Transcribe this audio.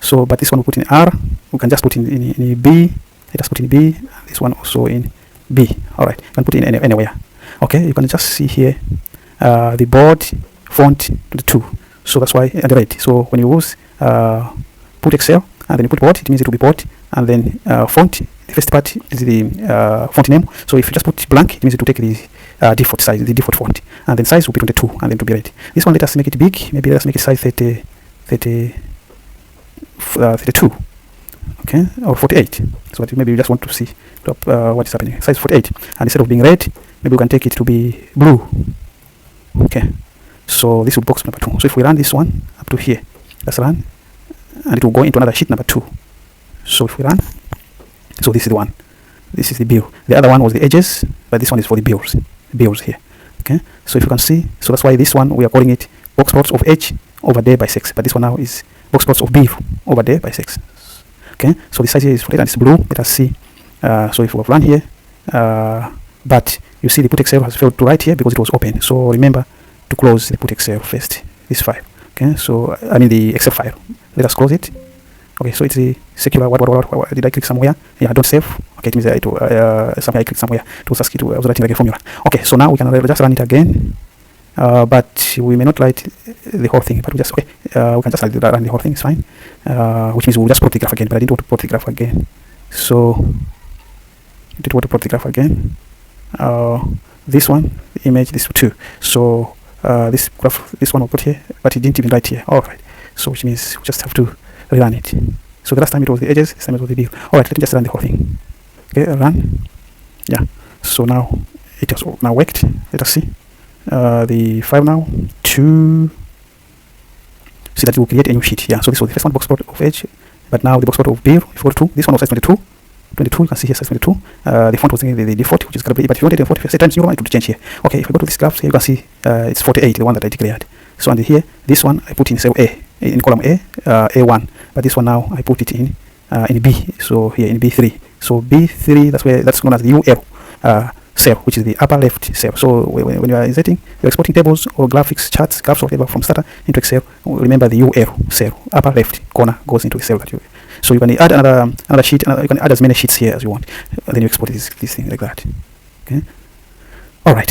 So but this one we put in R, we can just put in B. Let us put in B, this one also in B. All right, you can put it in anywhere. Okay, you can just see here the bold font 22. So that's why, and the red. So when you use Putexcel and then you put bold, it means it will be bold. And then font, the first part is the font name. So if you just put blank, it means it will take the default size, the default font. And then size will be 22, and then to be red. This one, let us make it big. Maybe let's make it size 32. Okay, or 48. So that maybe you just want to see what is happening. Size 48, and instead of being red, maybe we can take it to be blue. Okay, so this will be box number 2. So if we run this one up to here, let's run, and it will go into another sheet number 2. So if we run, so this is the one. This is the bill. The other one was the edges, but this one is for the bills. Bills here. Okay, so if you can see, so that's why this one we are calling it box plots of H over there by 6, but this one now is box plots of B over there by 6. Okay, so the size here is 48 and it's blue. Let us see. So if we run here, but you see the Putexcel has failed to write here because it was open. So remember to close the Putexcel first, this file. Okay, so I mean the Excel file. Let us close it. Okay, so it's the secular. What did I click somewhere? Yeah, don't save. Okay, it means somewhere I clicked somewhere to ask it to I was writing like a formula. Okay, so now we can just run it again. But we may not write the whole thing, but we just we can just run the whole thing. It's fine. Which means we'll just plot the graph again. But I didn't want to plot the graph again, so I didn't want to plot the graph again. This one, the image, this two. So this graph, this one will put here, but it didn't even write here. All right. So which means we just have to rerun it. So the last time it was the edges, this time it was the view. All right, let me just run the whole thing. Okay, run. Yeah. So now it has now worked. Let us see. The file now to see that it will create a new sheet. Yeah, so this was the first one, box plot of H, but now the box plot of bill, if you go to this one was size 22, you can see here size 22. The font was the default, which is going to be, but if you wanted the 40 times, you want it to change here. Okay, if I go to this graph here, you can see it's 48, the one that I declared. So under here, this one I put in cell A, in column A, A1, but this one now I put it in B, so here in B3. So B3, that's known as the UL cell, which is the upper left cell. So when you are inserting, you're exporting tables or graphics, charts, graphs, or whatever from Stata into Excel, remember the UL cell, upper left corner goes into the cell that you. So you can add another sheet, you can add as many sheets here as you want, and then you export this thing like that. Okay. All right.